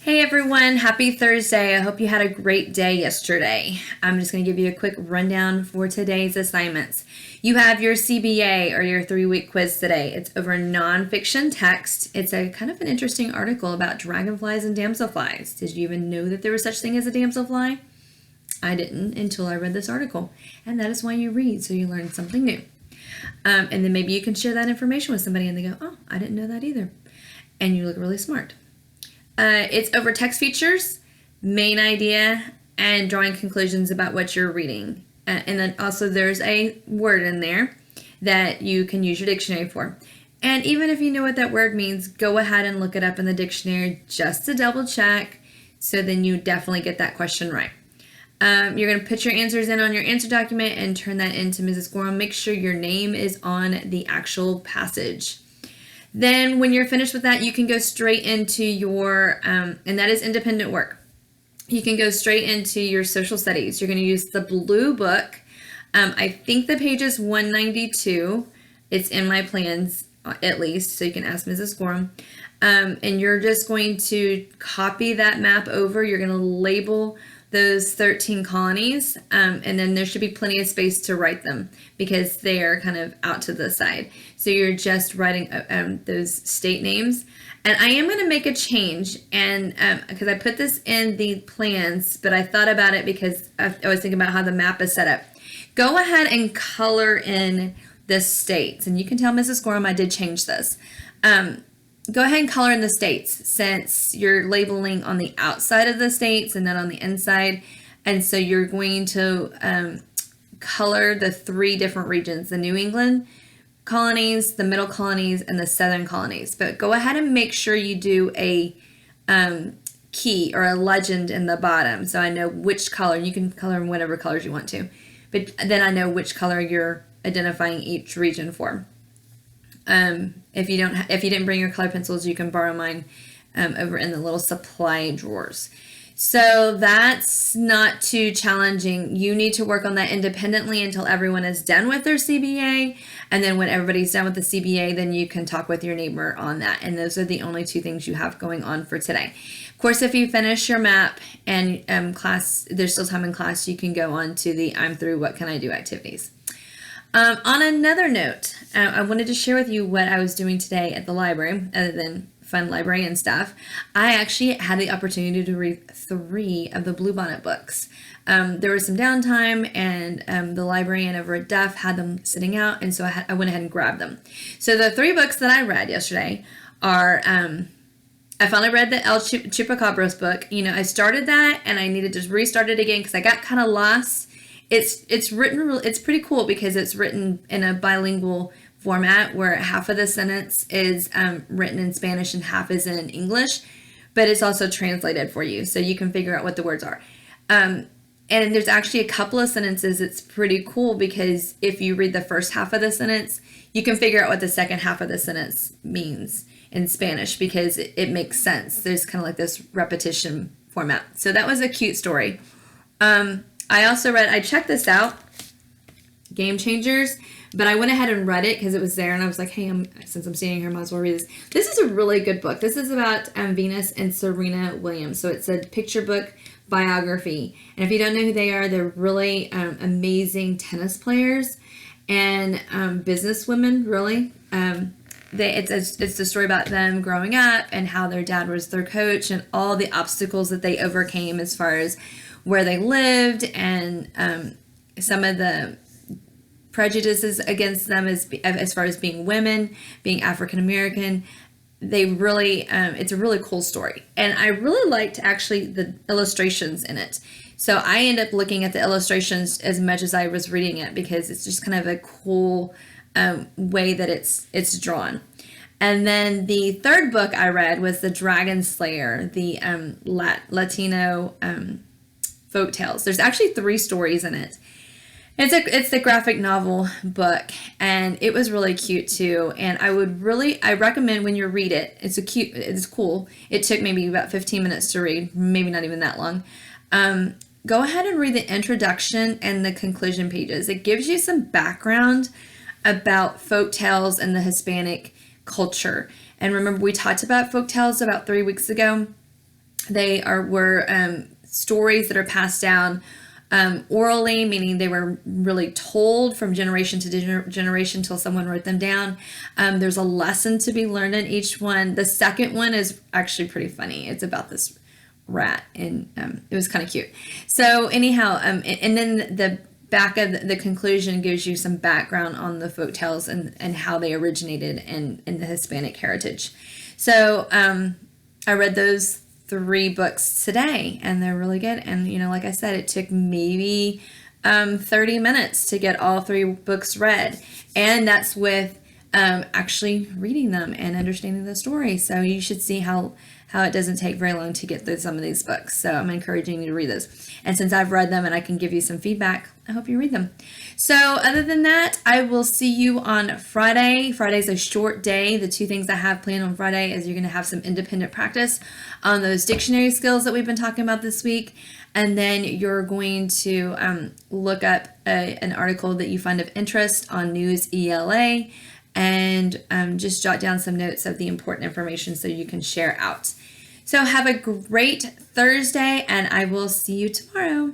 Hey everyone, happy Thursday. I hope you had a great day yesterday. I'm just going to give you a quick rundown for today's assignments. You have your CBA or your 3-week quiz today. It's over nonfiction text. It's a kind of an interesting article about dragonflies and damselflies. Did you even know that there was such thing as a damselfly? I didn't until I read this article. And that is why you read, so you learn something new. And then maybe you can share that information with somebody and they go, oh, I didn't know that either. And you look really smart. It's over text features, main idea, and drawing conclusions about what you're reading. And then also there's a word in there that you can use your dictionary for. And even if you know what that word means, go ahead and look it up in the dictionary just to double check, so then you definitely get that question right. You're going to put your answers in on your answer document and turn that into Mrs. Gorham. Make sure your name is on the actual passage. Then when you're finished with that, you can go straight into your, and that is independent work. You can go straight into your social studies. You're going to use the blue book. I think the page is 192. It's in my plans, at least, so you can ask Mrs. Gorham. And you're just going to copy that map over. You're going to label those 13 colonies, and then there should be plenty of space to write them because they are kind of out to the side. So you're just writing those state names. And I am going to make a change, and because I put this in the plans, but I thought about it because I was thinking about how the map is set up. Go ahead and color in the states, and you can tell Mrs. Gorham I did change this. Go ahead and color in the states since you're labeling on the outside of the states and not on the inside. And so you're going to color the 3 different regions, the New England colonies, the middle colonies, and the southern colonies. But go ahead and make sure you do a key or a legend in the bottom so I know which color. You can color in whatever colors you want to. But then I know which color you're identifying each region for. If you didn't bring your color pencils, you can borrow mine over in the little supply drawers. So that's not too challenging. You need to work on that independently until everyone is done with their CBA. And then when everybody's done with the CBA, then you can talk with your neighbor on that. And those are the only 2 things you have going on for today. Of course, if you finish your map and class, there's still time in class, you can go on to the I'm through, what can I do activities. On another note, I wanted to share with you what I was doing today at the library, other than fun librarian stuff. I actually had the opportunity to read 3 of the Bluebonnet books. There was some downtime, and the librarian over at Duff had them sitting out, and so I went ahead and grabbed them. So the 3 books that I read yesterday are, I finally read the El Chupacabras book. You know, I started that, and I needed to restart it again because I got kind of lost. It's written, it's pretty cool because it's written in a bilingual format where half of the sentence is written in Spanish and half is in English, but it's also translated for you so you can figure out what the words are. And there's actually a couple of sentences it's pretty cool because if you read the first half of the sentence, you can figure out what the second half of the sentence means in Spanish because it makes sense. There's kind of like this repetition format. So that was a cute story. I also I checked this out, Game Changers, but I went ahead and read it because it was there, and I was like, hey, since I'm standing here, I might as well read this. This is a really good book. This is about Venus and Serena Williams, so it's a picture book biography, and if you don't know who they are, they're really amazing tennis players and businesswomen, really. It's the story about them growing up and how their dad was their coach and all the obstacles that they overcame as far as where they lived and some of the prejudices against them as far as being women, being African American. They really, it's a really cool story. And I really liked actually the illustrations in it. So I end up looking at the illustrations as much as I was reading it because it's just kind of a cool way that it's drawn. And then the 3rd book I read was The Dragon Slayer, the Latino folk tales. There's actually 3 stories in it. It's the graphic novel book, and it was really cute too. And I recommend when you read it. It's cool. It took maybe about 15 minutes to read, maybe not even that long. Go ahead and read the introduction and the conclusion pages. It gives you some background about folk tales and the Hispanic culture. And remember, we talked about folk tales about 3 weeks ago. They were stories that are passed down orally, meaning they were really told from generation to generation until someone wrote them down. There's a lesson to be learned in each one. The second one is actually pretty funny. It's about this rat, and it was kind of cute. So anyhow, and then the back of the conclusion gives you some background on the folktales and how they originated in the Hispanic heritage. So I read those 3 books today, and they're really good. And like I said, it took maybe 30 minutes to get all 3 books read, and that's with actually reading them and understanding the story. So you should see how it doesn't take very long to get through some of these books. So I'm encouraging you to read those. And since I've read them and I can give you some feedback, I hope you read them. So other than that, I will see you on Friday. Friday's a short day. The 2 things I have planned on Friday is you're going to have some independent practice on those dictionary skills that we've been talking about this week. And then you're going to look up an article that you find of interest on News ELA, and just jot down some notes of the important information so you can share out. So have a great Thursday, and I will see you tomorrow.